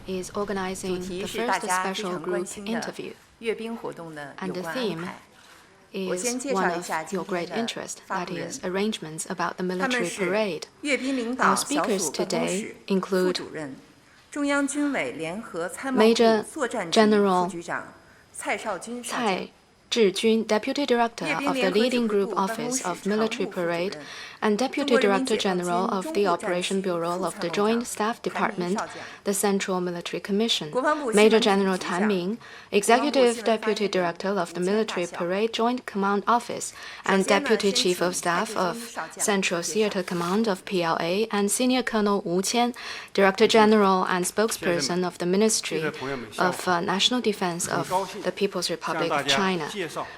is organizing the first special group interview, 阅兵活动的 and 有 the 关 theme 安排。 is one of your great interest, that is, arrangements about the military parade. Our speakers today include Major General Cai Zhijun, Deputy Director of the Leading Group Office of Military Parade and Deputy Director General of the Operation Bureau of the Joint Staff Department, the Central Military Commission. Major General Tian'anmen, Executive Deputy Director of the Military Parade Joint Command Office and Deputy Chief of Staff of Central Theater Command of PLA, and Senior Colonel Wu Qian, Director General and Spokesperson of the Ministry of National Defense of the People's Republic of China.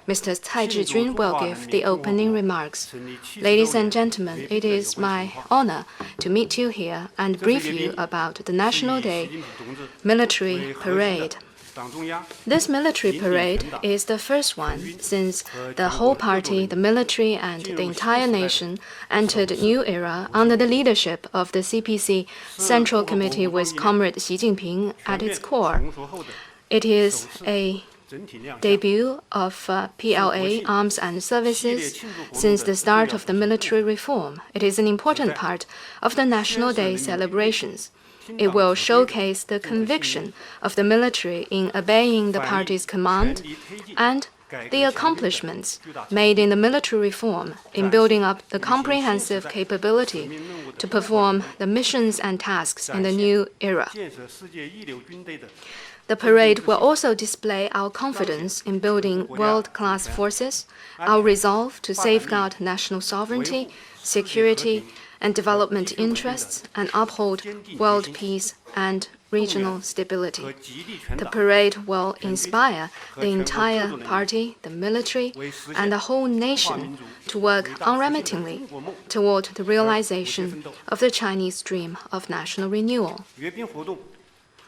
Mr. Cai Zhijun will give the opening remarks. Ladies and gentlemen, it is my honor to meet you here and brief you about the National Day Military Parade. This military parade is the first one since the whole party, the military, and the entire nation entered a new era under the leadership of the CPC Central Committee with Comrade Xi Jinping at its core. It is a debut of PLA arms and services since the start of the military reform. It is an important part of the National Day celebrations. It will showcase the conviction of the military in obeying the party's command and the accomplishments made in the military reform in building up the comprehensive capability to perform the missions and tasks in the new era. The parade will also display our confidence in building world-class forces, our resolve to safeguard national sovereignty, security, and development interests, and uphold world peace and regional stability. The parade will inspire the entire party, the military, and the whole nation to work unremittingly toward the realization of the Chinese dream of national renewal.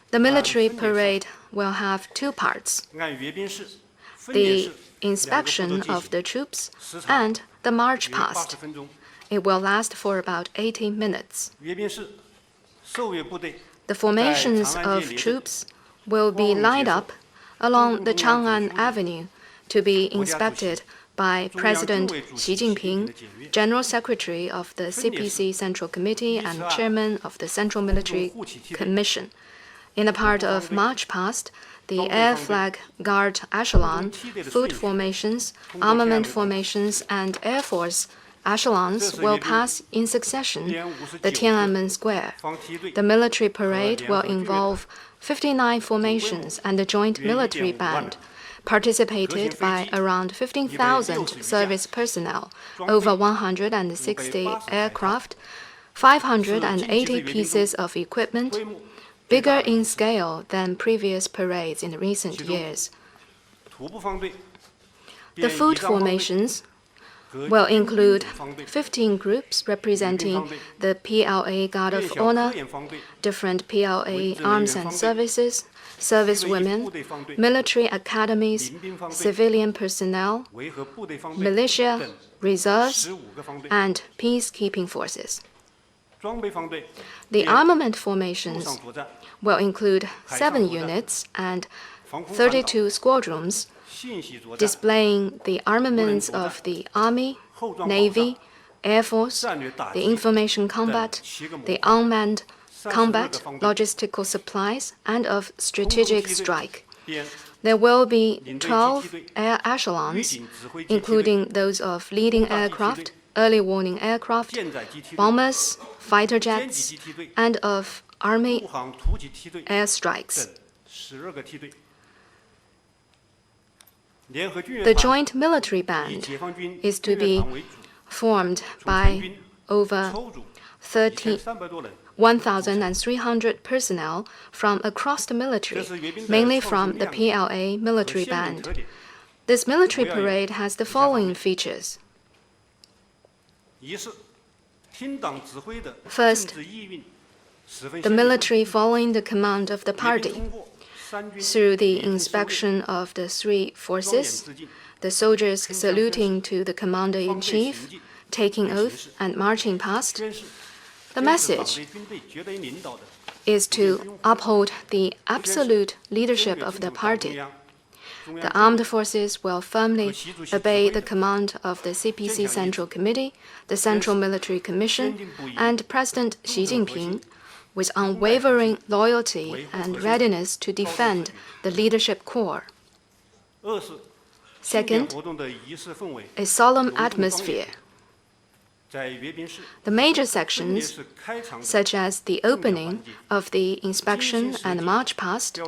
The military parade will have two parts: the inspection of the troops and the march past. It will last for about 80 minutes. The formations of troops will be lined up along the Chang'an Avenue to be inspected by President Xi Jinping, General Secretary of the CPC Central Committee and Chairman of the Central Military Commission. In the part of march past, the Air Flag Guard echelon, foot formations, armament formations, and Air Force echelons will pass in succession the Tian'anmen Square. The military parade will involve 59 formations and a joint military band, participated by around 15,000 service personnel, over 160 aircraft, 580 pieces of equipment, bigger in scale than previous parades in recent years. The foot formations will include 15 groups representing the PLA Guard of Honor, different PLA arms and services, servicewomen, military academies, civilian personnel, militia, reserves, and peacekeeping forces. The armament formations will include 7 units and 32 squadrons, displaying the armaments of the Army, Navy, Air Force, the information combat, the unmanned combat, logistical supplies, and of strategic strike. There will be 12 air echelons, including those of leading aircraft, early warning aircraft, bombers, fighter jets, and of Army airstrikes. The joint military band is to be formed by over 1,300 personnel from across the military, mainly from the PLA military band. This military parade has the following features. First, the military following the command of the party. Through the inspection of the 3 forces, the soldiers saluting to the commander-in-chief, taking oath and marching past, the message is to uphold the absolute leadership of the party. The armed forces will firmly obey the command of the CPC Central Committee, the Central Military Commission, and President Xi Jinping, with unwavering loyalty and readiness to defend the leadership core. Second, a solemn atmosphere. The major sections, such as the opening of the inspection and march past,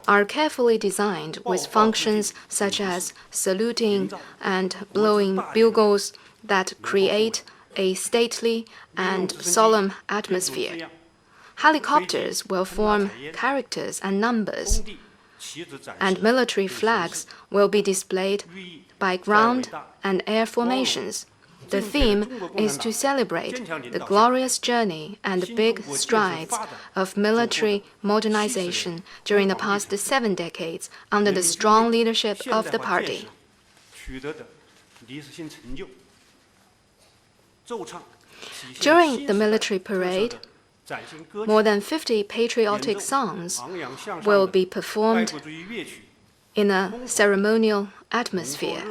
are carefully designed with functions such as saluting and blowing bugles that create a stately and solemn atmosphere. Helicopters will form characters and numbers, and military flags will be displayed by ground and air formations. The theme is to celebrate the glorious journey and big strides of military modernization during the past 7 decades under the strong leadership of the party. During the military parade, more than 50 patriotic songs will be performed in a ceremonial atmosphere,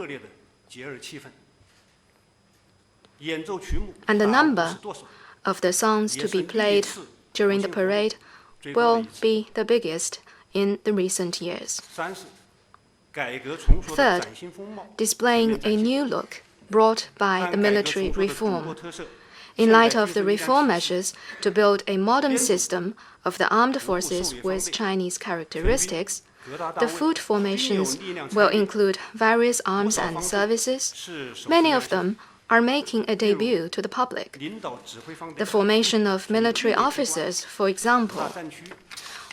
and the number of the songs to be played during the parade will be the biggest in the recent years. Third, displaying a new look brought by the military reform. In light of the reform measures to build a modern system of the armed forces with Chinese characteristics, the foot formations will include various arms and services. Many of them are making a debut to the public. The formation of military officers, for example,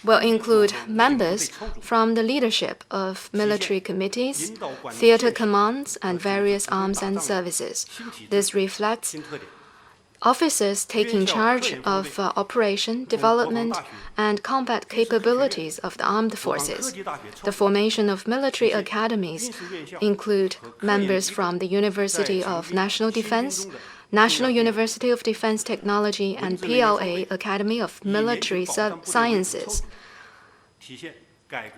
will include members from the leadership of military committees, theater commands, and various arms and services. This reflects officers taking charge of operation, development, and combat capabilities of the armed forces. The formation of military academies include members from the University of National Defense, National University of Defense Technology, and PLA Academy of Military Sciences.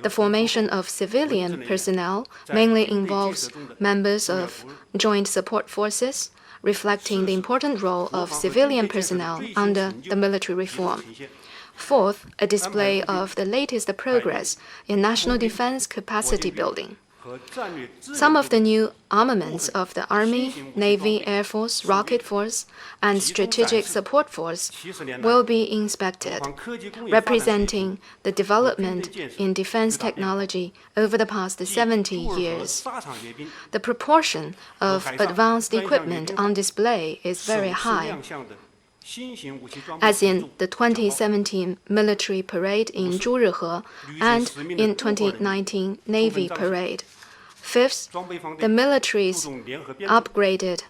The formation of civilian personnel mainly involves members of joint support forces, reflecting the important role of civilian personnel under the military reform. Fourth, a display of the latest progress in national defense capacity building. Some of the new armaments of the Army, Navy, Air Force, Rocket Force, and Strategic Support Force will be inspected, representing the development in defense technology over the past 70 years. The proportion of advanced equipment on display is very high, as in the 2017 military parade in Zhurih and in 2019 Navy parade. Fifth, the military's upgraded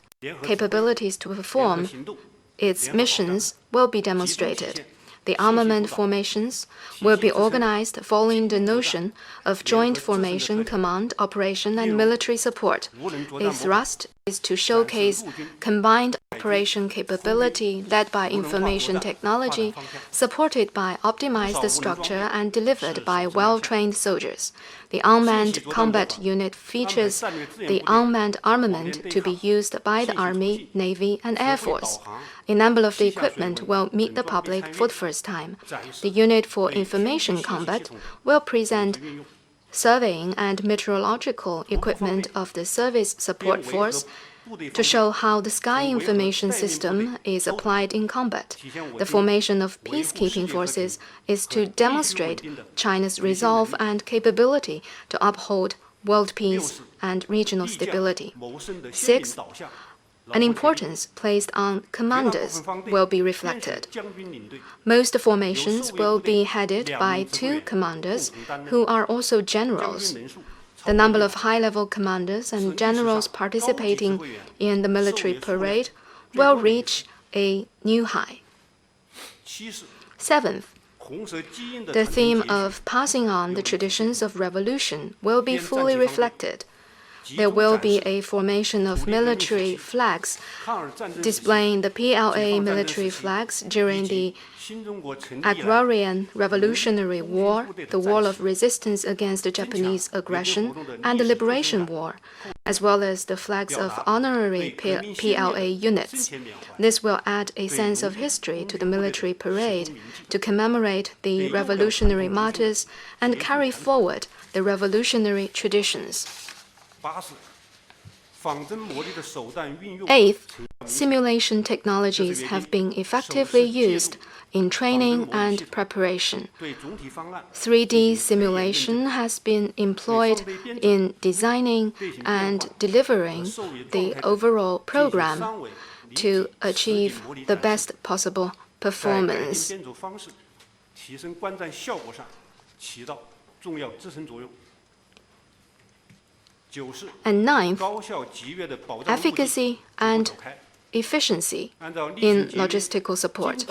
capabilities to perform its missions will be demonstrated. The armament formations will be organized following the notion of joint formation, command, operation, and military support. A thrust is to showcase combined operation capability led by information technology, supported by optimized structure and delivered by well-trained soldiers. The unmanned combat unit features the unmanned armament to be used by the Army, Navy, and Air Force. A number of the equipment will meet the public for the first time. The unit for information combat will present surveying and meteorological equipment of the Service Support Force to show how the sky information system is applied in combat. The formation of peacekeeping forces is to demonstrate China's resolve and capability to uphold world peace and regional stability. Sixth, an importance placed on commanders will be reflected. Most formations will be headed by 2 commanders who are also generals. The number of high-level commanders and generals participating in the military parade will reach a new high. Seventh, the theme of passing on the traditions of revolution will be fully reflected. there will be a formation of military flags displaying the PLA military flags during the Agrarian Revolutionary War, the War of Resistance against the Japanese aggression, and the Liberation War, as well as the flags of honorary PLA units. This will add a sense of history to the military parade to commemorate the revolutionary martyrs and carry forward the revolutionary traditions. Eighth, simulation technologies have been effectively used in training and preparation. 3D simulation has been employed in designing and delivering the overall program to achieve the best possible performance. And ninth, efficacy and efficiency in logistical support.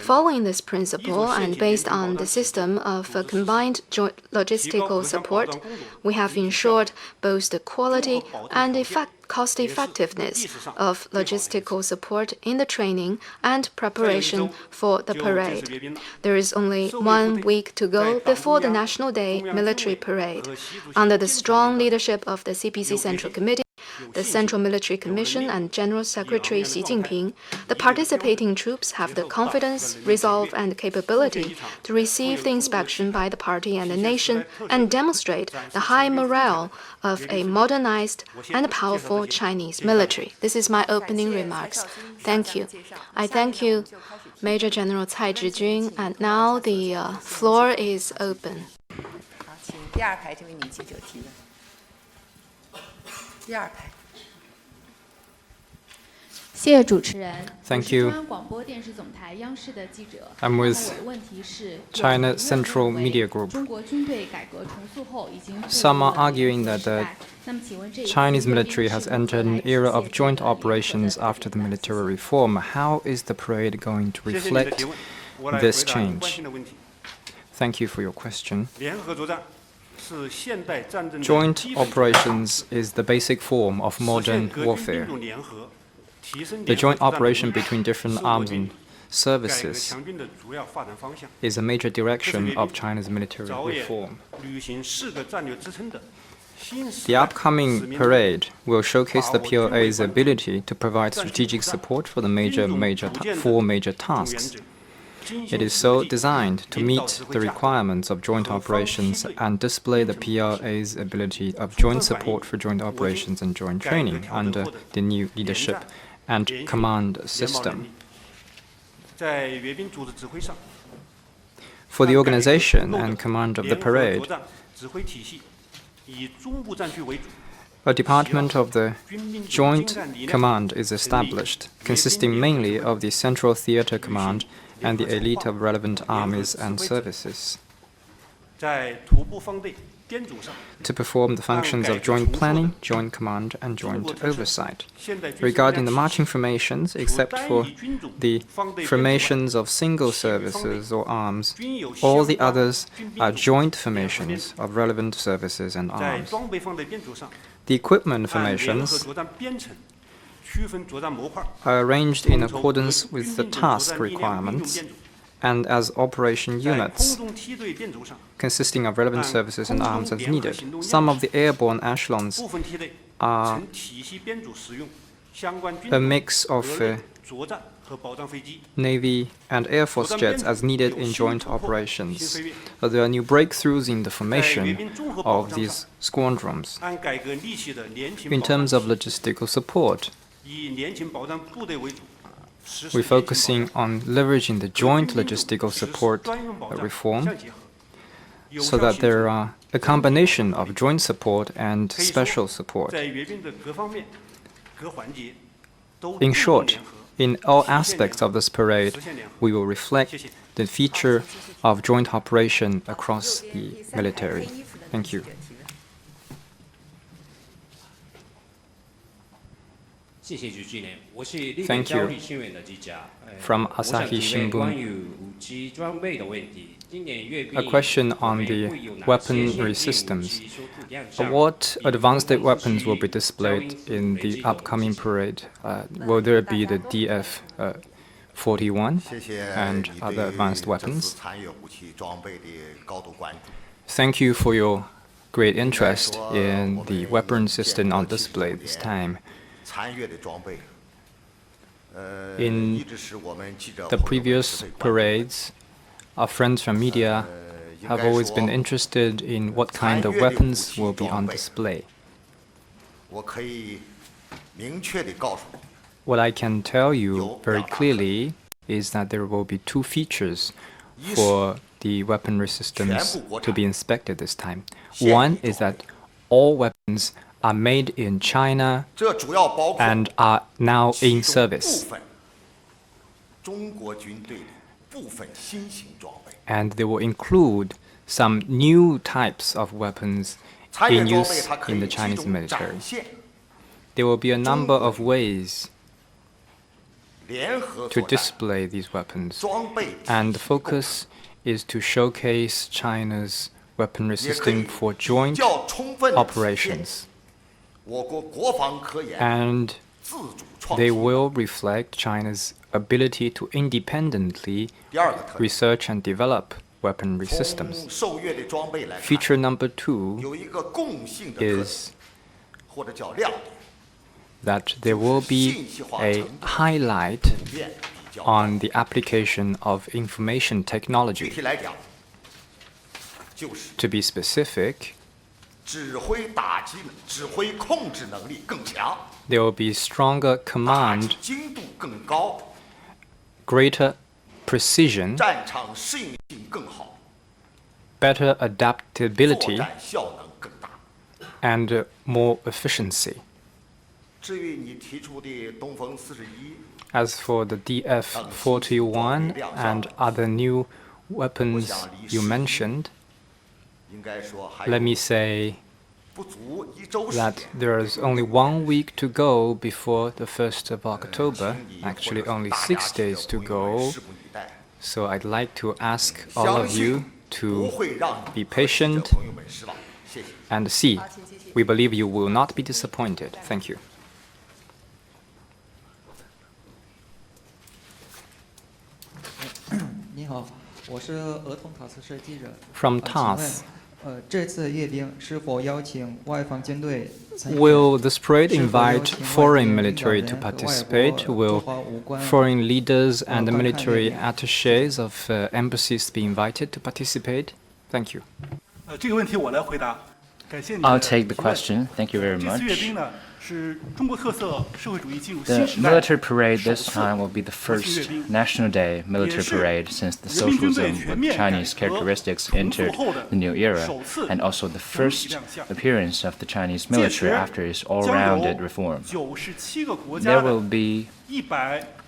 Following this principle and based on the system of combined joint logistical support, we have ensured both the quality and cost-effectiveness of logistical support in the training and preparation for the parade. There is only 1 week to go before the National Day military parade. Under the strong leadership of the CPC Central Committee, the Central Military Commission and General Secretary Xi Jinping, the participating troops have the confidence, resolve, and capability to receive the inspection by the party and the nation and demonstrate the high morale of a modernized and powerful Chinese military. This is my opening remarks. Thank you. I thank you, Major General Cai Zhijun, and now the floor is open. 第二排。 Thank you. I'm with China Central Media Group. Some are arguing that the Chinese military has entered an era of joint operations after the military reform. How is the parade going to reflect this change? Thank you for your question. Joint operations is the basic form of modern warfare. The joint operation between different arms and services is a major direction of China's military reform. The upcoming parade will showcase the PLA's ability to provide strategic support for the four major tasks. It is so designed to meet the requirements of joint operations and display the PLA's ability of joint support for joint operations and joint training under the new leadership and command system. For the organization and command of the parade, a department of the Joint Command is established, consisting mainly of the Central Theater Command and the elite of relevant armies and services, to perform the functions of joint planning, joint command, and joint oversight. Regarding the marching formations, except for the formations of single services or arms, all the others are joint formations of relevant services and arms. The equipment formations are arranged in accordance with the task requirements and as operation units, consisting of relevant services and arms as needed. Some of the airborne echelons are a mix of Navy and Air Force jets as needed in joint operations. There are new breakthroughs in the formation of these squadrons. In terms of logistical support, we're focusing on leveraging the joint logistical support reform so that there are a combination of joint support and special support. In short, in all aspects of this parade, we will reflect the feature of joint operation across the military. Thank you. Thank you. From Asahi Shimbun. A question on the weaponry systems. What advanced weapons will be displayed in the upcoming parade? Will there be the DF-41 and other advanced weapons? Thank you for your great interest in the weapon system on display this time. In the previous parades, our friends from media have always been interested in what kind of weapons will be on display. What I can tell you very clearly is that there will be two features for the weaponry systems to be inspected this time. One is that all weapons are made in China and are now in service. And they will include some new types of weapons in use in the Chinese military. There will be a number of ways to display these weapons, and the focus is to showcase China's weaponry system for joint operations. And they will reflect China's ability to independently research and develop weaponry systems. Feature number 2 is that there will be a highlight on the application of information technology. To be specific, there will be stronger command, greater precision, better adaptability, and more efficiency. As for the DF-41 and other new weapons you mentioned, let me say that there is only 1 week to go before the 1st of October, actually only 6 days to go. So I'd like to ask all of you to be patient and see. We believe you will not be disappointed. Thank you. From TASS. Will this parade invite foreign military to participate? Will foreign leaders and the military attachés of embassies be invited to participate? Thank you. I'll take the question. Thank you very much. The military parade this time will be the first National Day military parade since the socialism with Chinese characteristics entered the new era, and also the first appearance of the Chinese military after its all-rounded reform. There will be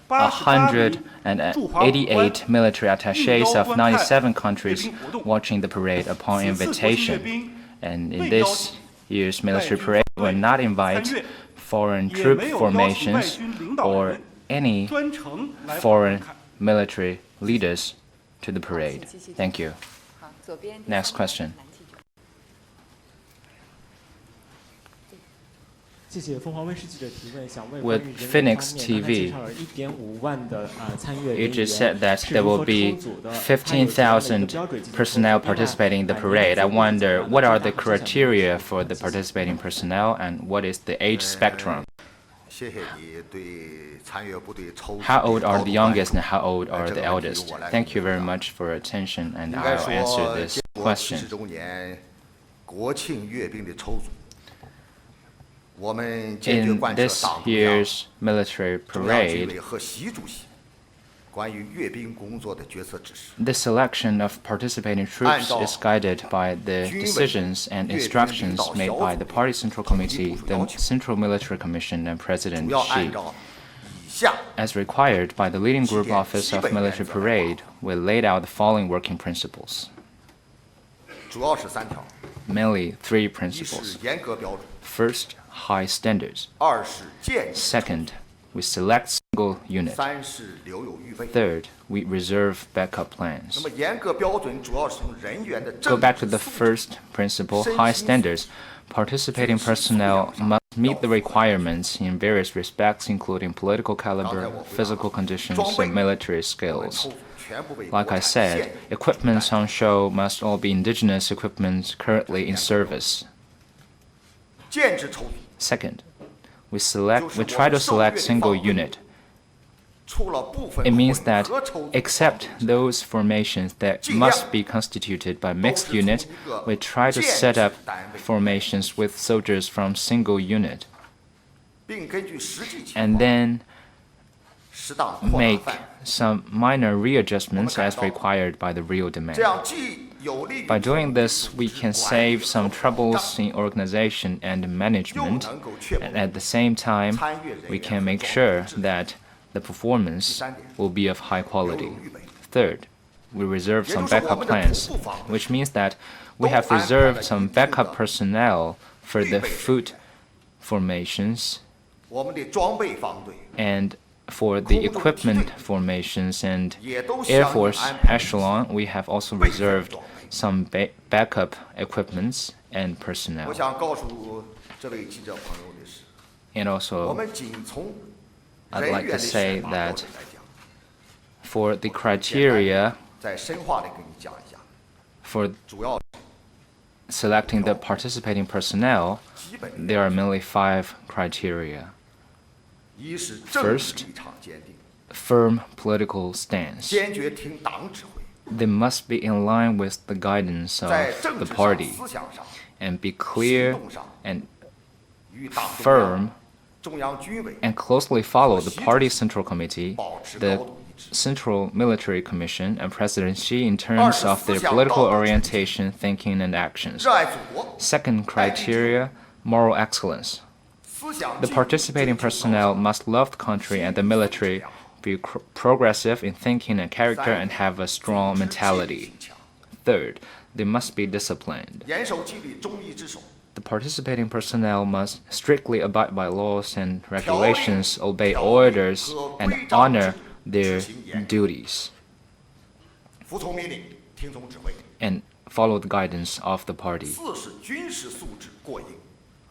188 military attachés of 97 countries watching the parade upon invitation. And in this year's military parade, we will not invite foreign troop formations or any foreign military leaders to the parade. Thank you. Next question. With Phoenix TV, you just said that there will be 15,000 personnel participating in the parade. I wonder, what are the criteria for the participating personnel and what is the age spectrum? How old are the youngest and how old are the eldest? Thank you very much for your attention, and I'll answer this question. In this year's military parade, the selection of participating troops is guided by the decisions and instructions made by the Party Central Committee, the Central Military Commission, and President Xi. As required by the Leading Group Office of Military Parade, we laid out the following working principles. Mainly 3 principles. First, high standards. Second, we select single unit. Third, we reserve backup plans. Go back to the first principle, high standards. Participating personnel must meet the requirements in various respects, including political caliber, physical conditions, and military skills. Like I said, equipments on show must all be indigenous equipment currently in service. Second, we try to select single unit. It means that except those formations that must be constituted by mixed unit, we try to set up formations with soldiers from single unit, and then make some minor readjustments as required by the real demand. By doing this, we can save some troubles in organization and management, and at the same time, we can make sure that the performance will be of high quality. Third, we reserve some backup plans, which means that we have reserved some backup personnel for the foot formations and for the equipment formations and Air Force echelon. We have also reserved some backup equipments and personnel. And also, I'd like to say that for the criteria for selecting the participating personnel, there are mainly 5 criteria. First, firm political stance. They must be in line with the guidance of the party and be clear and firm and closely follow the party central committee, the Central Military Commission, and President Xi in terms of their political orientation, thinking, and actions. Second criteria, moral excellence. The participating personnel must love the country and the military, be progressive in thinking and character, and have a strong mentality. Third, they must be disciplined. The participating personnel must strictly abide by laws and regulations, obey orders, and honor their duties, and follow the guidance of the party.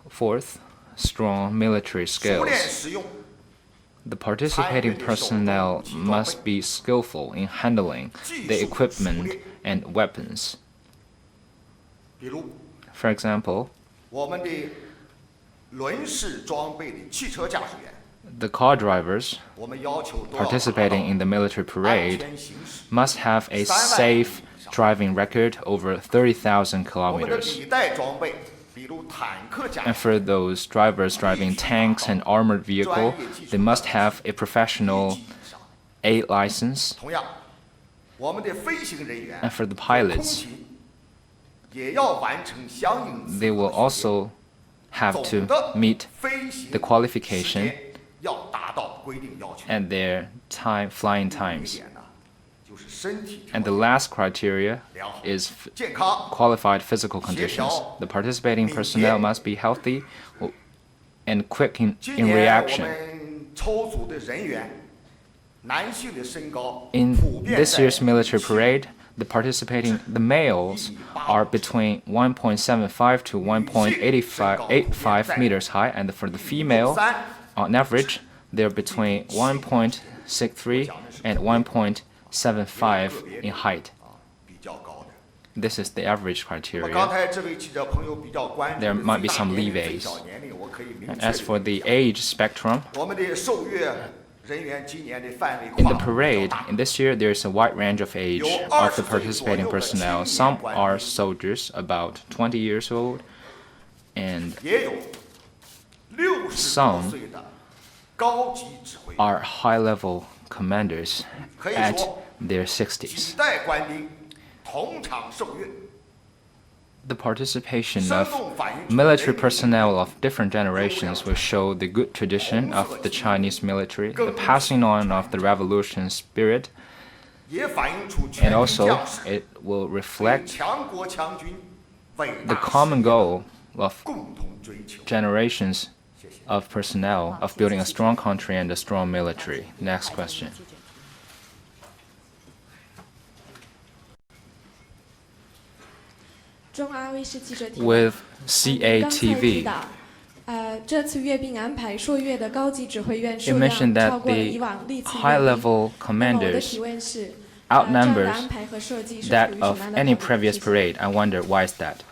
Fourth, strong military skills. The participating personnel must be skillful in handling the equipment and weapons. For example, the car drivers participating in the military parade must have a safe driving record over 30,000 kilometers. And for those drivers driving tanks and armored vehicles, they must have a professional A license. And for the pilots, they will also have to meet the qualification and their flying times. And the last criteria is qualified physical conditions. The participating personnel must be healthy and quick in reaction. In this year's military parade, the males are between 1.75 to 1.85 meters high, and for the female, on average, they're between 1.63 and 1.75 in height. This is the average criteria. There might be some leeways. And as for the age spectrum, in the parade, in this year, there is a wide range of age of the participating personnel. Some are soldiers, about 20 years old, and some are high-level commanders at their 60s. The participation of military personnel of different generations will show the good tradition of the Chinese military, the passing on of the revolution spirit, and also it will reflect the common goal of generations of personnel of building a strong country and a strong military. Next question. With CATV, it mentioned that the high-level commanders outnumbers that of any previous parade. I wonder why is that?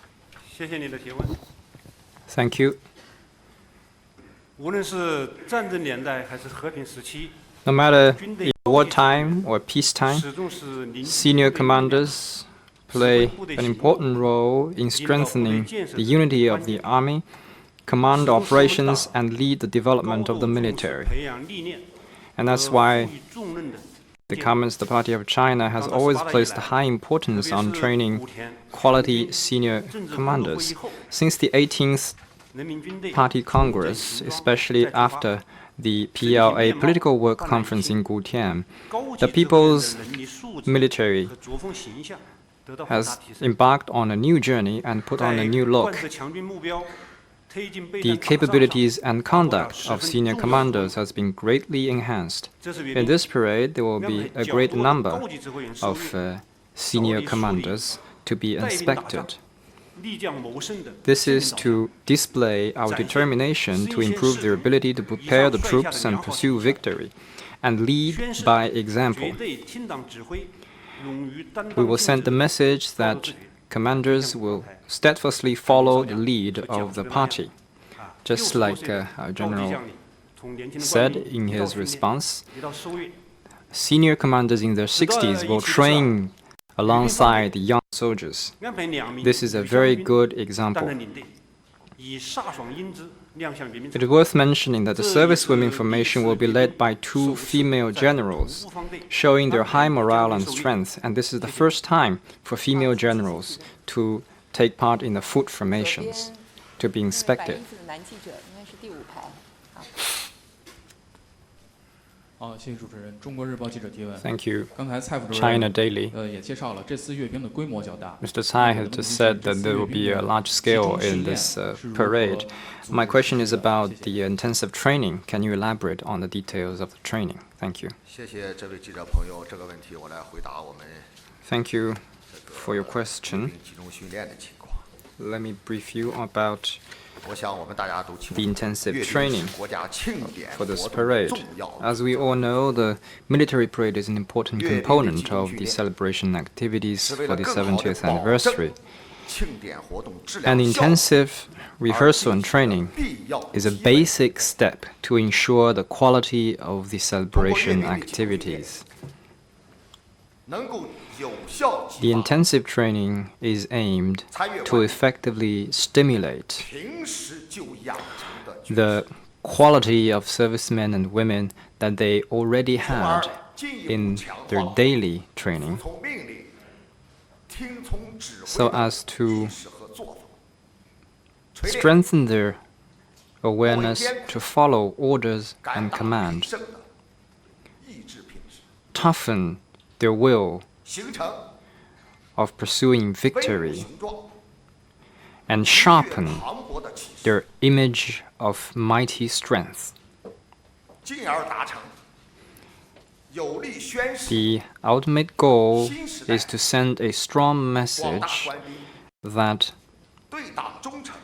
Thank you. 无论是战争年代还是和平时期， No matter in wartime or peacetime, 始终是凝聚 senior commanders play an important role in strengthening the unity of the army, command operations, and lead the development of the military. 培养历练， And that's why 赋予重任的 the Communist Party of China has always placed high importance on training quality senior commanders. Since the 18th 人民军队 Party Congress, especially after the PLA Political Work Conference in Gutian, 高级 the 指挥 People's 的能力素质 military 和作风形象得到很大 has 提升。 embarked on a new journey and put on a new 贯 look. 彻强军目标，推进备 The 战打仗上 capabilities and 发挥了 conduct 十 of 分 senior 重要的作 commanders 用。 has been greatly enhanced. 这是阅 In 兵 this parade, there will 让 be a 较 great 多的 number 高级指挥员受 of 阅 senior commanders to be 带领打仗 inspected. 力将谋生的 This 正面 is 导向 to display our determination to improve their ability to prepare the troops and pursue victory, and lead 宣誓 by 绝 example. 对听党指挥，勇于担 We 当 will 尽 send the 责 message 高度 that 自觉 commanders will steadfastly follow the lead of the party, just like our 高级 general 将领从年轻的官 said 兵 in 一到 his 训练 response. 一到受阅， Senior commanders in their 60s will train alongside the young soldiers. 安排2名 This is a 女 very 将军 good 担 example. 任领队，以飒爽英姿亮相人民 It 场 is worth mentioning that the servicewomen formation will be led by 2 female generals, showing their high morale and strength, and this is the first time for female generals to take part in the foot formations, to be inspected. 男记者应该是第5排。好。好，谢谢主持人。中国日报记者提问。 Thank you. 刚才蔡副主 China 任 Daily. 也介绍了这次阅兵的规模较大。 Mr. Tsai has just said that there will be a large scale in this parade. My question is about the intensive training. Can you elaborate on the details of the training? Thank you. 谢谢这位记者朋友，这个问题我来回答我们 Thank you for your 阅 question. 兵集中训练的情况。 Let me brief you about 我想我们大家都清 the 楚， intensive 阅兵 training 是国家庆典 for this 活动 parade. 重要 As we all know, the military parade is an important component of the celebration activities 是为 for 了 the 更好地 70th 保证 anniversary. 庆典活动质 An 量效果 intensive rehearsal and training 必要 is a 基本 basic step to ensure the quality of the celebration activities. 能够有效 The 激发 intensive training is aimed to effectively stimulate 平时就养成的军 the quality of servicemen and women that they already 从而 had 进一 in 步强 their 化 daily 服 training 从命令、听从指 so 挥的 as to 意识和作风。锤炼 strengthen their awareness to follow orders 敢 and 打必 command, 胜的意志品质， toughen their will 形成 of pursuing 威武 victory, 雄壮、 and 越 sharpen 磅礴的气势， their image of mighty strength. 进而达成有力宣示 The ultimate goal is to send a strong 广大 message 官兵 that 对党忠诚，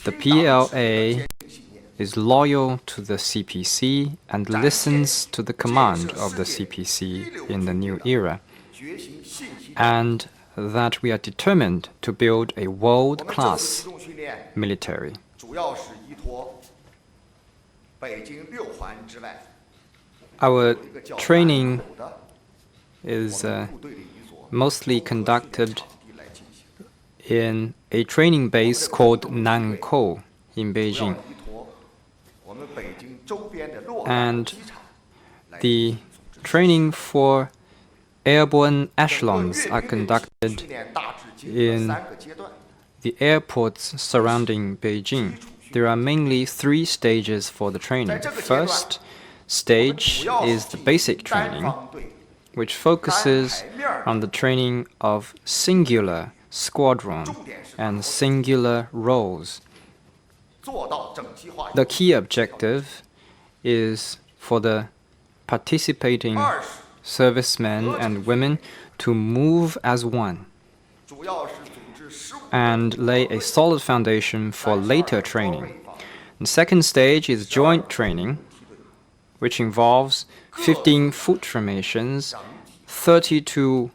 the 听党指挥的 PLA 坚定信念， is loyal to the CPC and listens to the command of the CPC in the new era, 决心信息。 and that we are determined to build a 我们这次 world-class 集中训练 military. 主要是依托北京6环之外 Our 有一个叫 training 南口的 is 我们部队的一所 mostly 综合训练 conducted 场地来进行。 in a training base called Nankou in 主要 Beijing. 依托我们北京周边的洛 And 阳机场来 The 进行组织 training for airborne 整个 echelons 阅 are 兵的 conducted 训练大致经历了 in 3个阶段。 the airports surrounding Beijing. There are mainly 3 stages for the training. First stage is the basic 单 training, 方队 which focuses on the training of singular squadron and singular roles. 做到整齐划一。 The key objective is for the participating 20 servicemen and women to move as one 主要是组织15 and lay a solid foundation for later training. The second stage is joint training, which involves 15 foot formations, 32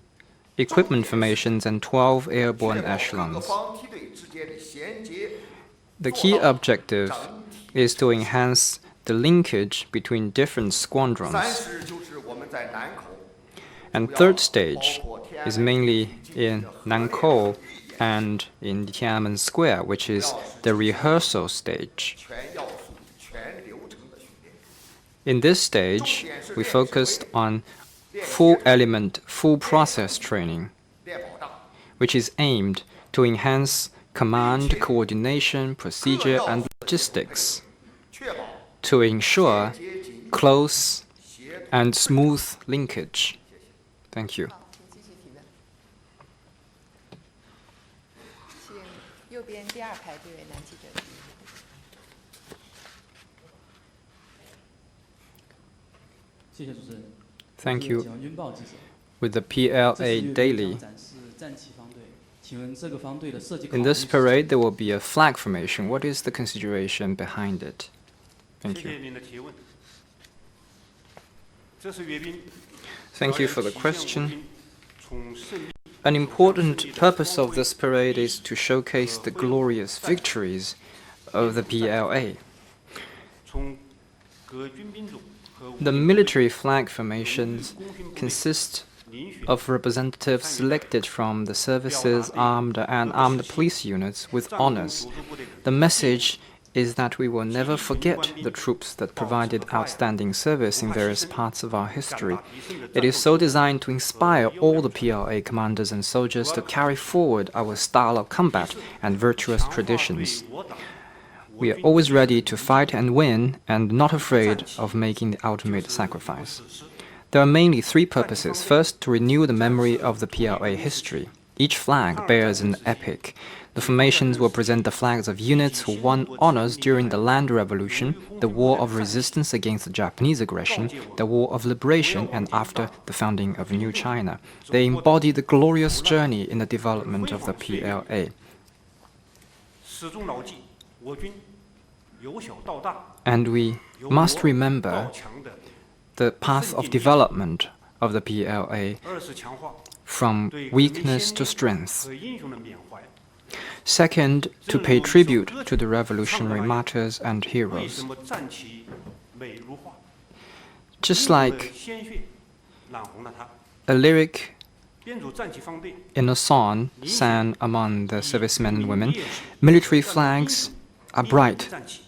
equipment formations, and 12 airborne 确保各 echelons. 方梯队之间的衔接。 The key objective is to enhance the linkage between different squadrons. 30就是我们在南口 And third stage is mainly in Nankou and in Tian'anmen Square, which is the rehearsal stage. 全要素、全流程的训练。 In this stage, we focused on full element, full process training, 练保障， which is aimed to enhance command, coordination, procedure, and logistics 确保 to ensure 接紧 close 协同。 and smooth linkage. Thank you. 好，请继续提问。请右边第二排这位男记者提问。谢谢主持人。 Thank 我是 you. 解放军报记者。 With the 这次 PLA 阅兵 Daily. 将展示战旗方队，请问这个方队的设计考 In 虑 this 是 parade, there will be a flag formation. What is the consideration behind it? 谢 Thank 谢 you. 您的提问。这次阅兵 Thank you for the 主要要体现我 question. 军从胜利 An important purpose of this parade is to showcase the glorious victories of the PLA. 从各军兵种和武 The 力 military flag formations 公军部队 consist 遴选 of representatives selected from the services, armed and armed police units with honors. The message is that we will never forget the troops that provided outstanding service in various parts of our history. It is so designed to inspire all the PLA commanders and soldiers to carry forward our style of combat and virtuous 强化 traditions. 对我党 We are always ready to fight and win and not afraid of making the ultimate sacrifice. There are mainly three purposes. First, to renew the memory of the PLA history. Each flag bears an epic. The formations will present the flags of units who won honors during the Land Revolution, the War of Resistance against the Japanese aggression, the War of Liberation, and after the founding of New China. They embody the glorious journey in the development of the PLA. 始终牢记我军由小到大 And we 由 must 弱 remember 到强的 the path of development of the PLA 二是强化 from 对革命 weakness 先 to 烈 strength. 和英雄的缅怀。 Second, to pay tribute to the revolutionary martyrs and 为 heroes. 什么战旗美如画？ Just 英雄的 like 鲜血染红了它。 a lyric 编组战旗方队 in a song sang among the servicemen and women, military flags are 英勇的 bright, 战旗，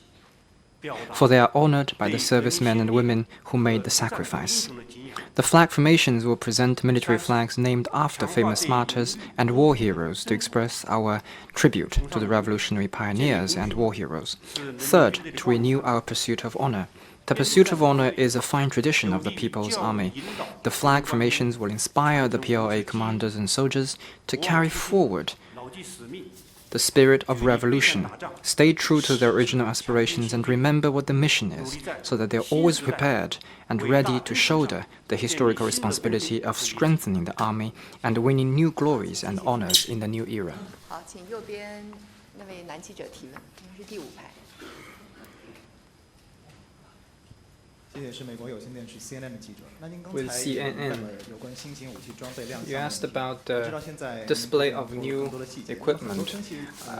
表达 for they are honored by the 对革命 servicemen 先 and 烈 women who 和 made the 战斗英 sacrifice. 雄的敬仰。 The flag formations will present military flags named after famous martyrs and war heroes to express our tribute to the revolutionary pioneers and war heroes. Third, to renew our pursuit of honor. The pursuit of honor is a fine tradition of the People's Army. The flag formations will inspire the PLA commanders and soldiers to carry forward 牢记使命， the spirit of revolution, stay true to their original aspirations, and remember what the mission is, so that they're always prepared and ready to shoulder the historical responsibility of strengthening the army and winning new glories and honors in the new era. 好，请右边那位男记者提问，应该是第五排。谢谢，是美国有线电视 CNN 的记者。那您刚 With 才 CNN 问了有关新型武器装备亮相 You 的 asked 问题 about 我知 the 道现在 display 您 of 做了 new 更多的细节 equipment. 很多分析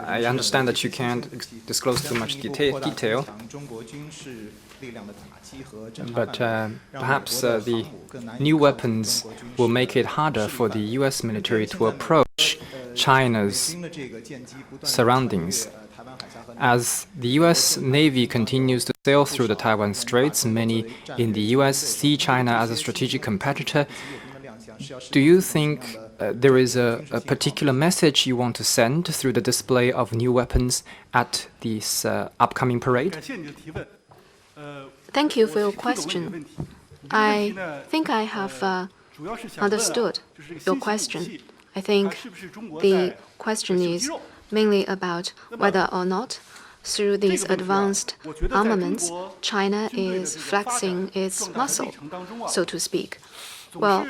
I understand that you can't disclose too much 将进一步扩大 detail, 增强中国军事力量的打击和侦察 but 范围 perhaps 让美国的 the 航母更难以 new 靠近 weapons 中国军事 will 的 make it harder 势 for 力 the 范围 U.S. military 现 to 在美 approach 美 China's 军的这个舰机不断地 surroundings. 穿越台湾海峡和南海 As the U.S. Navy continues to sail through the Taiwan Straits, many in the U.S. see China as a strategic competitor. Do you think there is a particular message you want to send through the display of new weapons at this upcoming parade? 感谢你的提问。Thank you for your question. I think I have understood your question. I think the question is mainly about whether or not through these advanced armaments, China is flexing its muscle, so to speak. Well,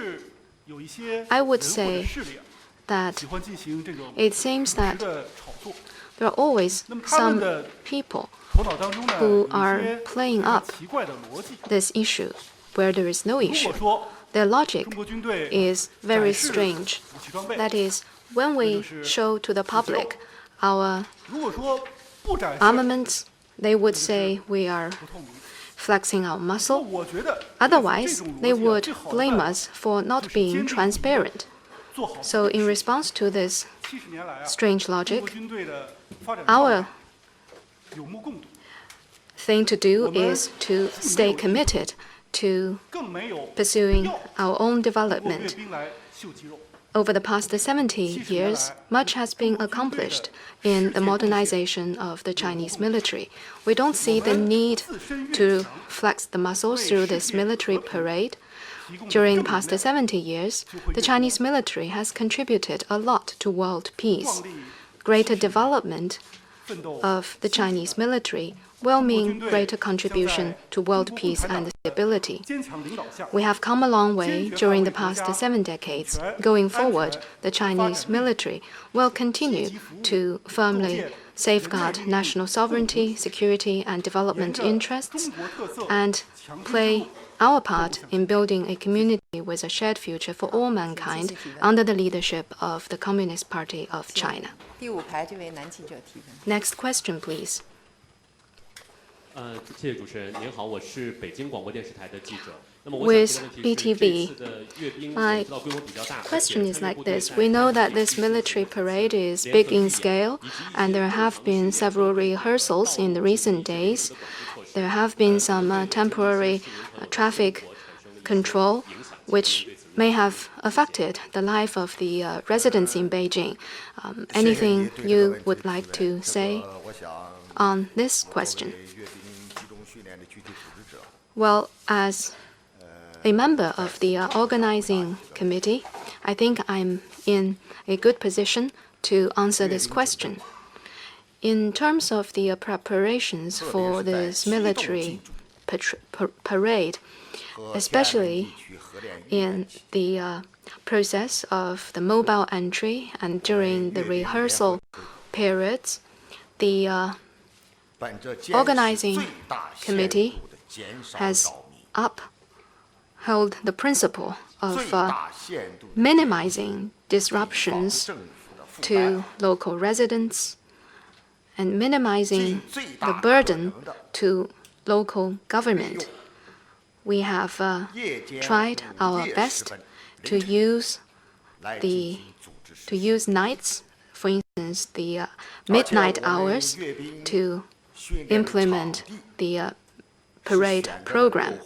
I would say that it seems that there are always some people who are playing up this issue where there is no issue. Their logic is very strange. That is, when we show to the public our armaments, they would say we are flexing our muscle. Otherwise, they would blame us for not being transparent. So in response to this strange logic, our thing to do is to stay committed to pursuing our own development. Over the past 70 years, much has been accomplished in the modernization of the Chinese military. We don't see the need to flex the muscles through this military parade. During the past 70 years, the Chinese military has contributed a lot to world peace. Greater development of the Chinese military will mean greater contribution to world peace and stability. We have come a long way during the past 7 decades. Going forward, the Chinese military will continue to firmly safeguard national sovereignty, security, and development interests, and play our part in building a community with a shared future for all mankind under the leadership of the Communist Party of China. Next question, please. 谢谢主持人，您好，我是北京广播电视台的记者。 With BTV, my question is like this. We know that this military parade is big in scale, and there have been several rehearsals in the recent days. There have been some temporary traffic control, which may have affected the life of the residents in Beijing. Anything you would like to say on this question? Well, as a member of the organizing committee, I think I'm in a good position to answer this question. In terms of the preparations for this military parade, especially in the process of the mobile entry and during the rehearsal periods, the organizing committee has upheld the principle of minimizing disruptions to local residents and minimizing the burden to local government. We have tried our best to use nights, for instance, the midnight hours, to implement the parade program.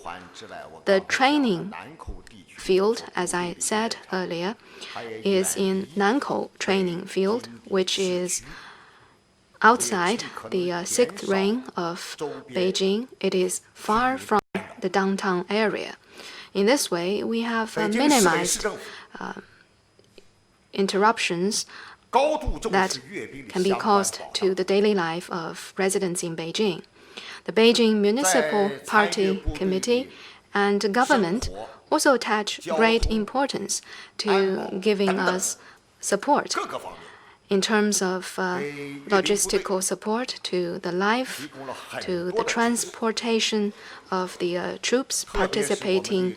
The training field, as I said earlier, is in Nankou training field, which is outside the 6th ring of Beijing. It is far from the downtown area. In this way, we have minimized interruptions that can be caused to the daily life of residents in Beijing. The Beijing Municipal Party Committee and government also attach great importance to giving us support in terms of logistical support to the life, to the transportation of the troops participating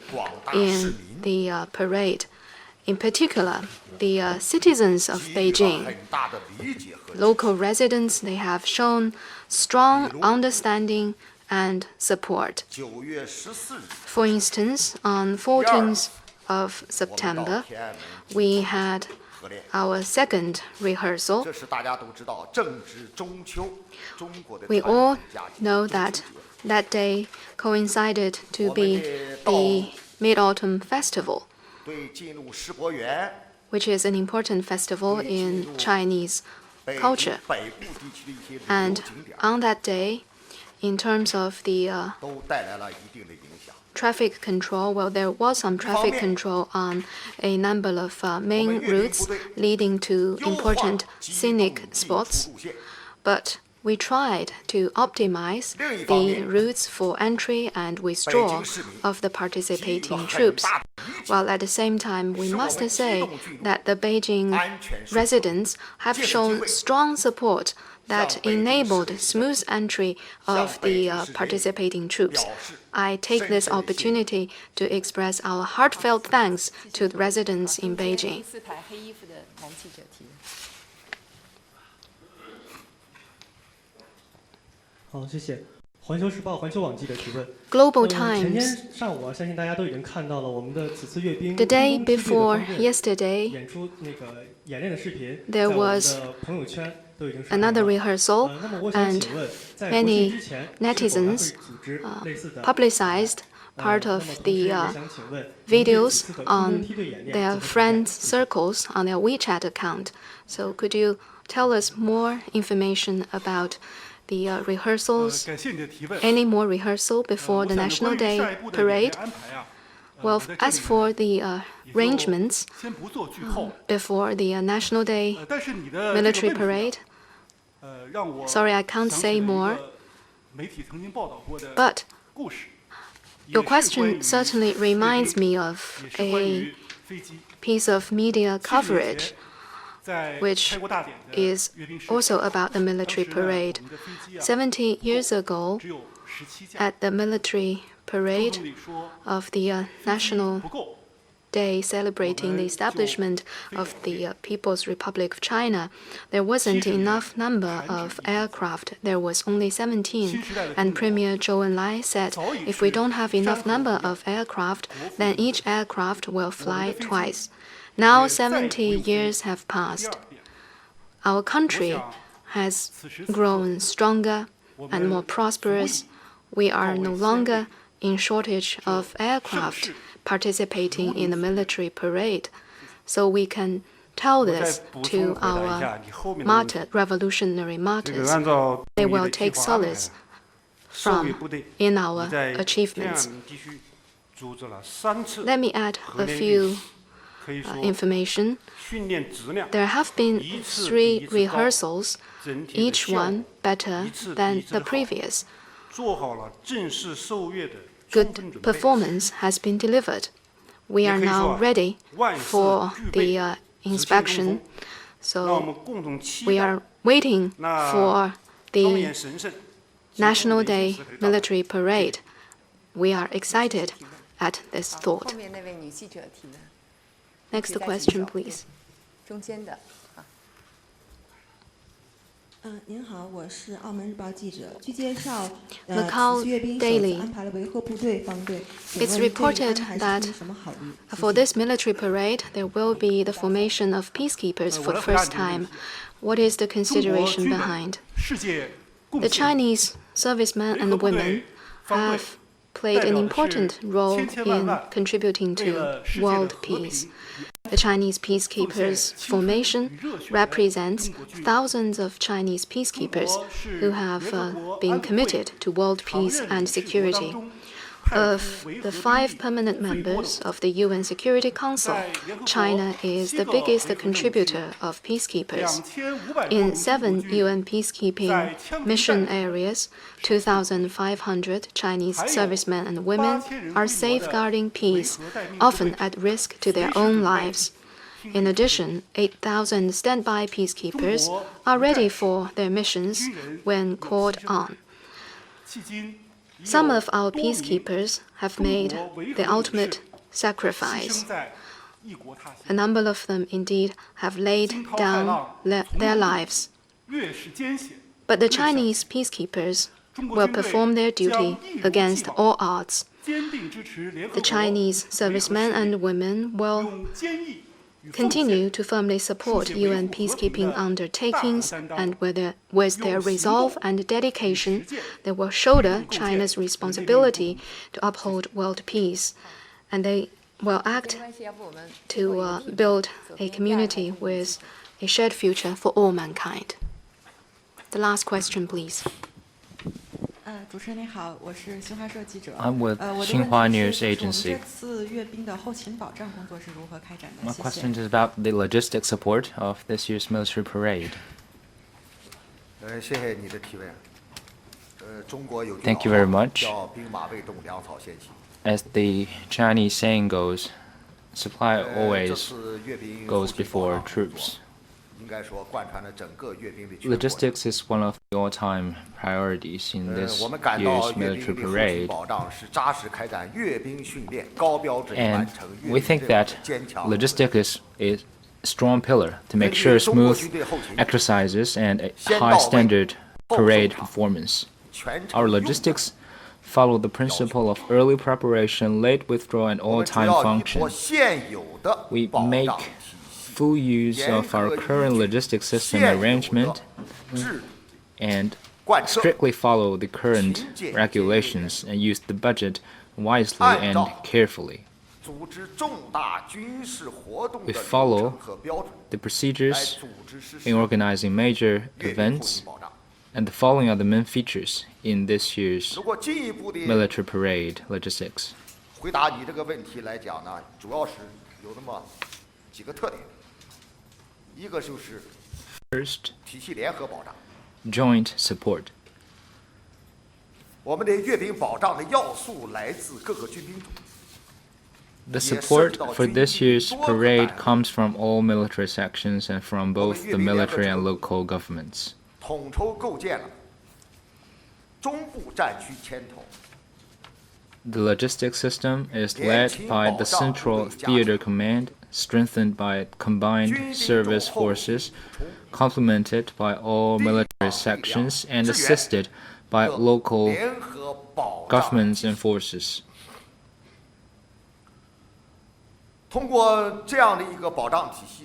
in the parade. In particular, the citizens of Beijing, local residents, they have shown strong understanding and support. For instance, on 14th of September, we had our second rehearsal. We all know that that day coincided to be the Mid-Autumn Festival, which is an important festival in Chinese culture. And on that day, in terms of the traffic control, well, there was some traffic control on a number of main routes leading to important scenic spots. But we tried to optimize the routes for entry and withdrawal of the participating troops, while at the same time we must say that the Beijing residents have shown strong support that enabled smooth entry of the participating troops. I take this opportunity to express our heartfelt thanks to the residents in Beijing. 4排黑衣服的男记者提问。好，谢谢。环球时报、环球网记者提问。 Global 前 Times. 天上午相信大家都已经看到了我们的此次阅兵 The day 空中基地的 before 方阵 yesterday, 演出那个演练的视频， there 在我们 was 的朋友圈都已经上传 another 了。 rehearsal, 那么我想 and 请问，在国庆 many 之前，是否还会 netizens 组织类似的 publicized part 那么 of 同时 the 也想请问， videos 此次的空中 on 梯队演练 their 怎么 friends' circles on their WeChat account. So could you tell us more information about the rehearsals? 感谢你的提问。 Any more rehearsal before the 我想 National 关于下 Day 一步的演练 parade? 安排啊， Well, 我在这 as 里 for the 也就 arrangements 先不做剧透。 before the National Day 但是你的这个 military 问题啊 parade, 让我 sorry, I can't 想起 say 了一 more, 个媒体曾经报道过的 but 故事。 your 也是关于 question certainly reminds me of 也是关 a 于飞机。 piece of media 70年 coverage 前在 which 开国大典的 is 阅兵式 also about the 当 military 时呢 parade. 我们的飞机啊 70 years ago, 只有17架， at the military 周 parade 总理说 of the 飞机 National 不够， Day celebrating the establishment of the People's Republic of China, there wasn't enough number of aircraft. There was only 17. And Premier Zhou Enlai said, if we don't have enough number of aircraft, then each aircraft will fly twice. Now 70 years have 第 passed. 二遍， Our country has grown stronger 我 and 们 more prosperous. We are no longer in shortage of aircraft participating in the military parade. So we can tell 我再 this 补充 to 回答一 our 下你后面的问题。 martyred revolutionary 这个 martyrs. 按照 They 你 will 的计 take 划安排 solace 受 from 委部队 in 你 our 在 achievements. 天安门地区组织了3次 Let me add 和 a 联 few 运，可以说 information. 训练质量 There have been 一次 3比一次高， rehearsals, 整体的 each 效 one 果 better 一次比 than 一次 the 好， previous. 做好了正式受阅的充 Good 分准备。 performance has been delivered. We are 也可以 now 说 ready 万事 for 俱备， the 只欠东 inspection. 风。让我 So 们共同期 we 待 are waiting 那 for 庄 the 严神圣、 National 激动的一 Day 时刻的到来 military parade. We are excited at this 好， thought. 后面那位女记者提问， Next 请再举 question, 手 please. 中间的。您好，我是澳门日报记者。据介绍， Macau 此次阅兵首 Daily. 次安排了维和部队方队。请 It's 问这一 reported 安排是 that 出于什么考虑？谢 For 谢 this military parade, there will be the formation of peacekeepers for the first time. What is the 中国 consideration 军人 behind? 世界贡 The 献 Chinese servicemen and women have played an important role in contributing to world peace. The Chinese peacekeepers formation represents thousands of Chinese peacekeepers who have been committed to world peace and security. Of the 5 permanent members of the UN Security Council, China is the biggest contributor of peacekeepers. In 7 UN peacekeeping mission areas, 2,500 Chinese servicemen and women are safeguarding peace, often at risk to their own lives. In addition, 8,000 standby peacekeepers are ready for their missions when called on. Some of our peacekeepers have made the ultimate sacrifice. A number of them indeed have laid down their lives. But the Chinese peacekeepers will perform their duty against all odds. The Chinese servicemen and women will continue to firmly support UN peacekeeping undertakings, and with their resolve and dedication, they will shoulder China's responsibility to uphold world peace, and they will act 没关系，要不我们 to build a community with a shared future for all mankind. The last question, please. 主持人您好，我是新华社记者。 I'm with 我的 Xinhua 问题 News 是，我们 Agency. 这次阅兵的后勤保障工作是如何开展的？ My 谢 question 谢。 is about the logistic support of this year's military parade. Thank you very much. As the Chinese saying goes, supply always goes before troops. Logistics is one of the all-time priorities in this year's military parade. And we think that logistics is a strong pillar to make sure smooth exercises and a high-standard parade performance. Our logistics follow the principle of early preparation, late withdrawal, and all-time function. We make full use of our current logistics system arrangement and strictly follow the current regulations and use the budget wisely and carefully. We follow the procedures in organizing major events, and the following are the main features in this year's military parade logistics. 回答你这个问题来讲呢，主要是有那么几个特点。一个就是 First, 体系联合保障。 joint support. 我们的阅兵保障的要素来自各个军兵种。 The support for this year's parade comes from all military sections and from both the military and local governments. 统筹构建了中部战区牵头。 The logistics system is led by the Central Theater Command, strengthened by combined service forces, complemented by all military sections, and assisted by local governments and forces. 通过这样的一个保障体系，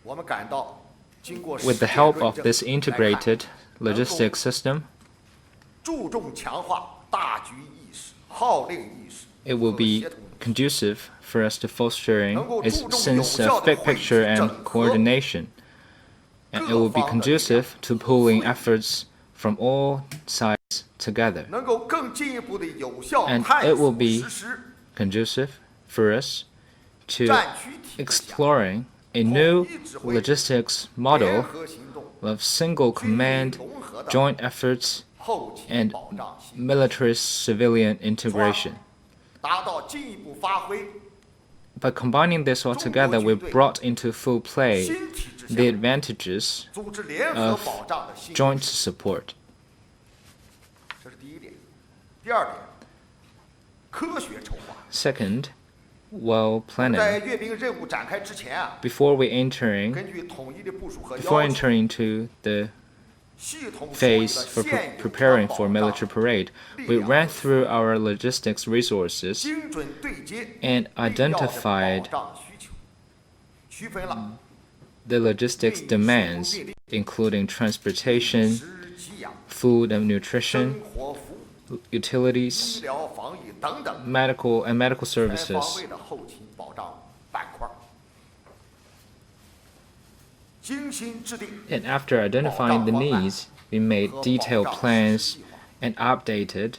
我们感到经过 With the help of this integrated logistics system, 注重强化大局意识、号令意识 it will 和 be 协同。 conducive for us to fostering a sense of big picture and coordination. And it will be conducive to pooling efforts from all sides together. 能够更进一步的有效 And 探 it 索 will be 实施 conducive for us to 战区体系下 exploring a new 统一指挥 logistics 联 model 合行动 of single 军民 command, 融合的 joint efforts, 后勤 and 保障系统， military-civilian integration. 达到进一步发挥 By combining this all together, we brought into full play 新体制 the 下 advantages 组织联合 of 保障的新 joint support. 这是第一点。第二点，科学筹划。 Second, well 在 planning. 阅兵任务展开之前啊， Before entering into the 系统 phase for preparing for military parade, we ran through our logistics resources 精准对接 and 必要的 identified 保障需求，区分了 the logistics demands, including transportation, 食给养、 food and nutrition, 生活服务、 utilities, 医疗防疫等等 medical 全方 services. 位的后勤保障板块。精心制定 And after identifying the needs, we made detailed plans and updated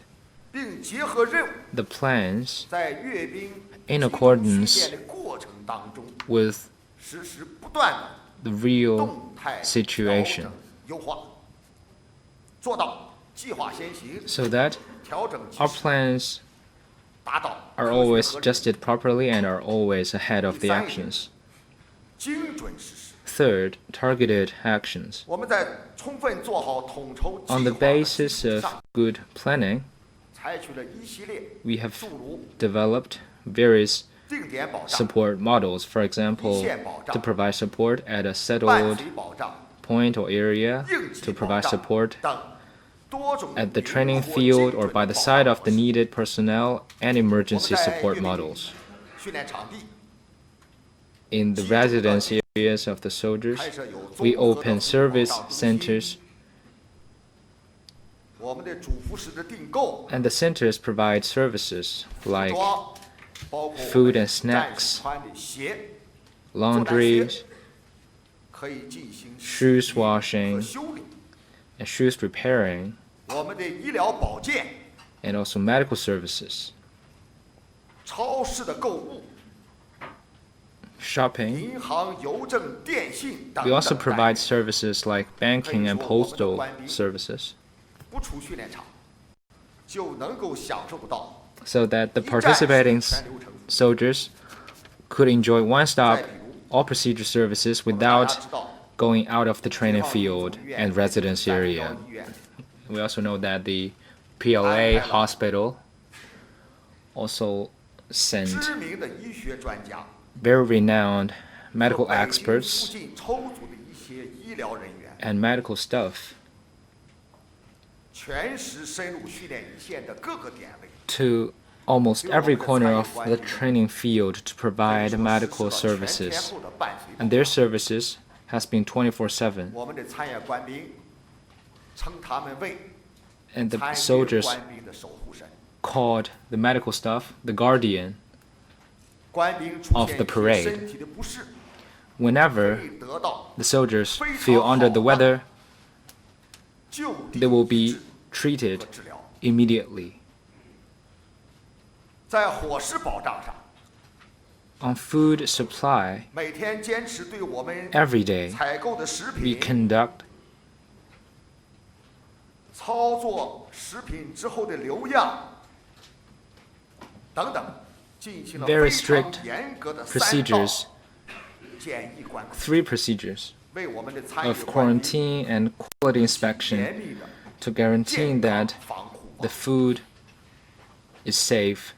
并结合任务， the plans 在阅兵 in 机动训 accordance 练的过程当中， with 实施不断的 the real 动态 situation 调整优化，做到计划先行， so that 调整及 our 时， plans 达到 are 科学 always 合理 adjusted properly and are always ahead of the actions. 精准实施。 Third, targeted actions. 我们在充分做好统筹计划 On the 的基 basis 础 of 上， good planning, 采取了一系列 we have 诸如 developed various 定点保障、 support models. For example, to provide support at a 伴 settled 随保障、 point or area, 应急 to 保 provide 障 support 等多种 at the 灵 training 活 field 精 or 准 by 的 the 保 side 障 of the 模式 needed personnel and 我们 emergency 在 support 阅兵 models. 训练场地 In the residence areas of the soldiers, 开设有 we 综合的 open 服务保 service 障中心 centers, 我们的主服食的订购、 and the centers provide services 服 like 装，包括 food and 战士 snacks, 穿的鞋、 laundry, 可以进行 shoes 洗涤和 washing, 修理。 and shoes repairing, 我们的医疗保健、 and also medical services. 超市的购物、shopping. 银行、邮政、电信等 We also 等 provide services like banking and postal services, 不出训练场就能够享受不到 so that the participating soldiers could enjoy one-stop all procedure services 我们大 without 家知道 going out of the training 解放军 field 医院 and residence 三零幺 area. 医院 We also know that the PLA hospital also sent 知名的医学专家 very renowned medical 和北京附 experts 近抽组的一些医疗人员 and medical staff 全时深入训练一线的各个点位 to almost every corner of the training field to provide medical 前 services, 后的伴随 and their services has been 24/7, 我们的参演官兵称他们为 and the 参与 soldiers 官兵的守护神 called the medical staff the guardian. 官兵出 of 现 the 一 parade 些身体的不适 Whenever 可以得到 the soldiers feel under the weather, 就 they will 地 be treated 和治疗。 immediately. 在伙食保障上， On food supply, 每天坚持对我们 every day 采购的食 we 品 conduct 操作食品之后的留样等等，进行了 very 非常 strict 严格的3 procedures, 道检疫管控， 3 procedures 为我们的参与 of 官兵 quarantine and quality inspection 严密的 to guarantee 健康 that 防护 the food is safe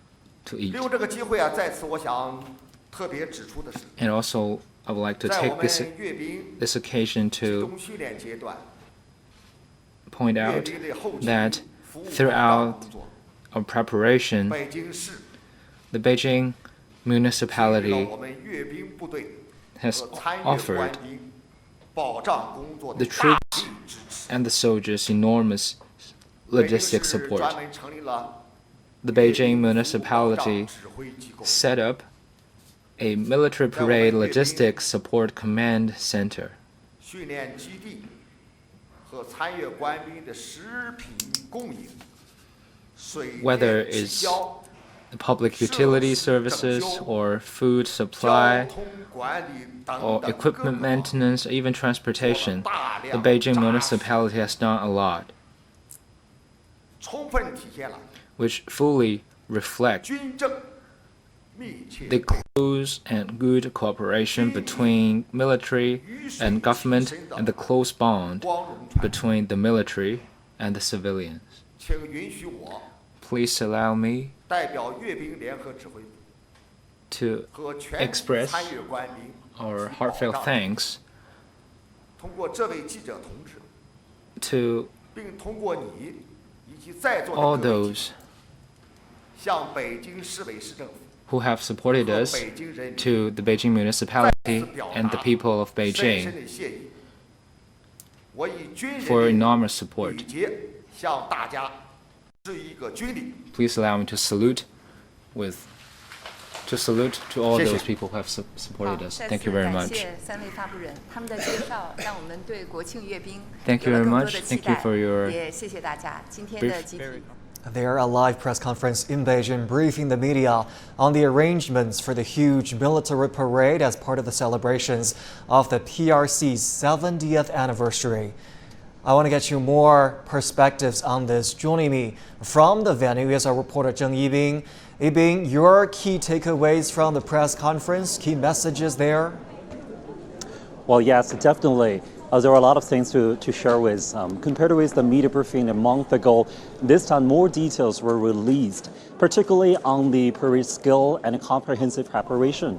to eat. 利用这个机会啊，在此我想特别指出的是， And also, I would like to 在我 take 们 this 阅兵 this occasion 集 to 中训练阶段， point 阅 out 兵的后勤 that 服务保障 throughout 工作， our preparation, 北京市 the Beijing 给予了 municipality 我们阅兵部队 has 和参与 offered 官兵保障工作的 the 大 troops 力支持。 and the soldiers enormous 北京 logistic 市 support. 专门成立了 The 阅 Beijing 兵服务保障 municipality 指挥机构， set up a military parade logistics support command center. 训练基地和参阅官兵的食品供应、水 Whether 电气 it's 交、 Public utility services or food 交 supply 通管理等 or 等 equipment 各个 maintenance, even transportation, the Beijing municipality has done a lot, 充分体现了 which fully reflect 军政密切 the close and good cooperation between military and government and the close bond 光荣传统。 between the military and the civilians. 请允许我 Please allow me 代表阅兵联合指挥部 to 和全体 express 参阅官兵 our heartfelt thanks 通过这位记者同志， to 并通过你以及在座 all 的各位记 those 者，向北京市委市政府 who have supported 和 us 北京人民 to the Beijing 再 municipality 次表 and the 达 people of 深深 Beijing 的谢意。我以军 for 人 enormous 的 support. 礼节向大家致一个军礼。 Please allow me to salute to all 谢谢。 those people who have supported 好， us. 再 Thank 次 you very 感 much. 谢3位发布人，他们的介绍让我们对国庆阅兵 Thank 有 you 了 very 更多 much. 的期 Thank you 待 for your 也谢谢大家今天 brief 的集体。 There, a live press conference in Beijing briefing the media on the arrangements for the huge military parade as part of the celebrations of the PRC's 70th anniversary. I want to get you more perspectives on this. Joining me from the venue is our reporter Zheng Yibing. Yibing, your key takeaways from the press conference, key messages there? Well, yes, definitely. There are a lot of things to share with. Compared with the media briefing a month ago, this time more details were released, particularly on the parade skill and comprehensive preparation.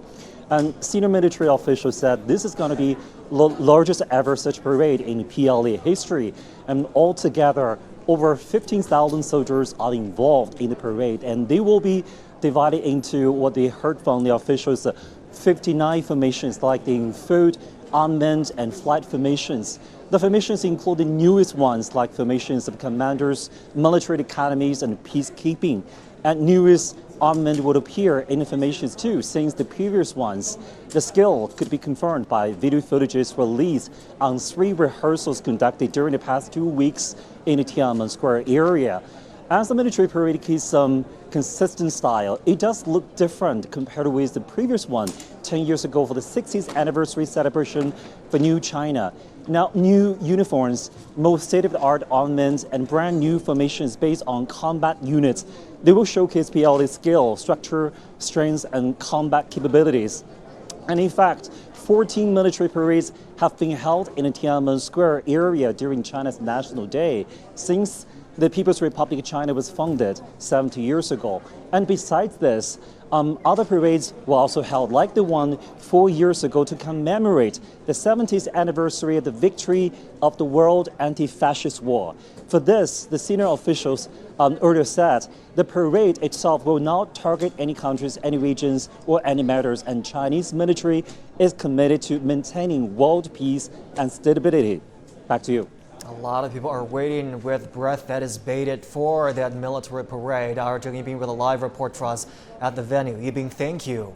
And senior military officials said this is going to be the largest ever such parade in PLA history. And altogether, over 15,000 soldiers are involved in the parade, and they will be divided into what they heard from the officials, 59 formations like in food, unmanned and flight formations. The formations include the newest ones like formations of commanders, military academies, and peacekeeping. And newest armament would appear in the formations too, since the previous ones. The skill could be confirmed by video footages released on 3 rehearsals conducted during the past 2 weeks in the Tian'anmen Square area. As the military parade keeps some consistent style, it does look different compared with the previous one 10 years ago for the 60th anniversary celebration for New China. Now, new uniforms, most state-of-the-art armaments, and brand new formations based on combat units. They will showcase PLA's skill, structure, strengths, and combat capabilities. And in fact, 14 military parades have been held in the Tian'anmen Square area during China's National Day since the People's Republic of China was founded 70 years ago. And besides this, other parades were also held, like the one 4 years ago to commemorate the 70th anniversary of the victory of the World Anti-Fascist War. For this, the senior officials earlier said the parade itself will not target any countries, any regions, or any matters, and Chinese military is committed to maintaining world peace and stability. Back to you. A lot of people are waiting with breath that is bated for that military parade. Our Zheng Yibing with a live report for us at the venue. Yibing, thank you.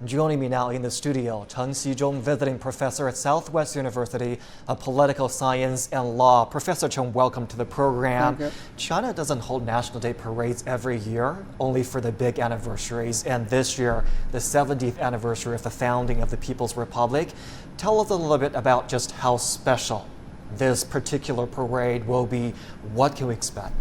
Joining me now in the studio, Cheng Xizhong, visiting professor at Southwest University of Political Science and Law. Professor Cheng, welcome to the program. China doesn't hold National Day parades every year, only for the big anniversaries. And this year, the 70th anniversary of the founding of the People's Republic. Tell us a little bit about just how special this particular parade will be. What can we expect?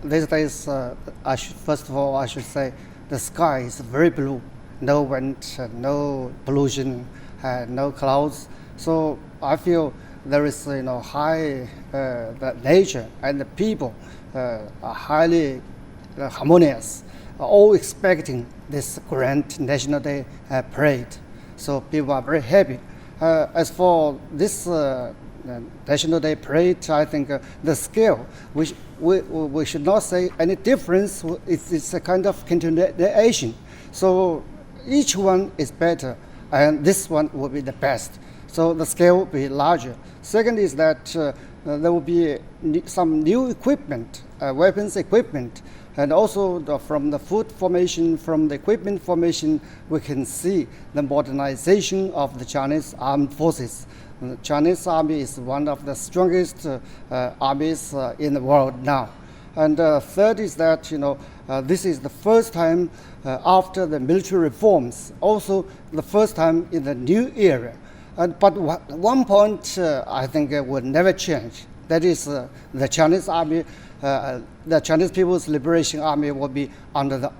These days, first of all, I should say the sky is very blue. No wind, no pollution, no clouds. So I feel there is, high the nature and the people are highly harmonious, all expecting this grand National Day parade. So people are very happy. As for this National Day parade, I think the scale, we should not say any difference. It's a kind of continuation. So each one is better, and this one will be the best. So the scale will be larger. Second is that there will be some new equipment, weapons equipment, and also from the food formation, from the equipment formation, we can see the modernization of the Chinese armed forces. The Chinese army is one of the strongest armies in the world now. And third is that, this is the first time after the military reforms, also the first time in the new era. But one point I think will never change. That is the Chinese army, the Chinese People's Liberation Army will be under the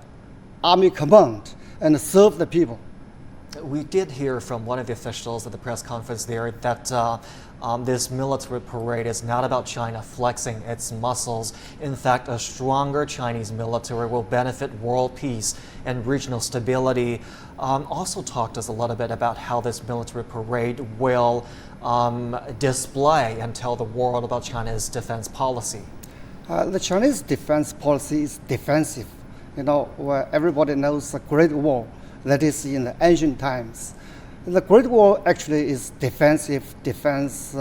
army command and serve the people. We did hear from one of the officials at the press conference there that this military parade is not about China flexing its muscles. In fact, a stronger Chinese military will benefit world peace and regional stability. Also talked to us a little bit about how this military parade will display and tell the world about China's defense policy. The Chinese defense policy is defensive. Where everybody knows the Great Wall, that is in the ancient times. The Great Wall actually is defensive defense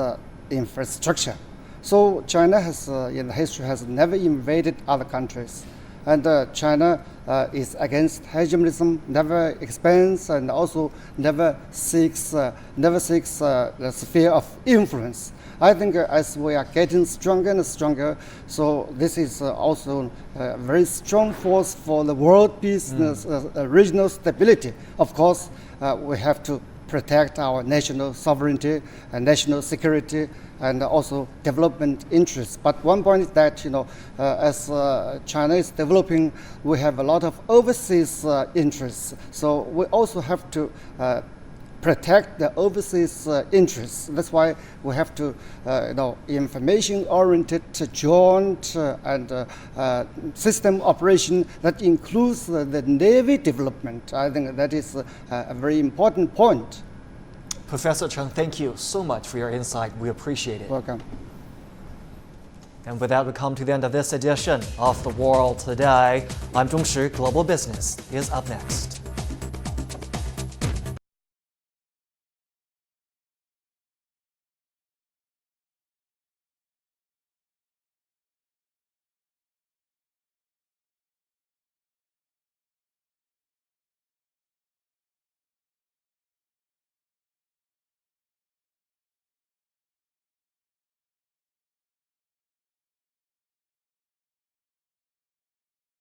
infrastructure. So China has, in history, has never invaded other countries. And China is against hegemonism, never expands, and also never seeks the sphere of influence. I think as we are getting stronger and stronger, so this is also a very strong force for the world peace, regional stability. Of course, we have to protect our national sovereignty and national security and also development interests. But one point is that, as China is developing, we have a lot of overseas interests. So we also have to protect the overseas interests. That's why we have to, information-oriented, joint and system operation that includes the Navy development. I think that is a very important point. Professor Cheng, thank you so much for your insight. We appreciate it. Welcome. And with that, we come to the end of this edition of The World Today. I'm Zhong Shi. Global Business is up next.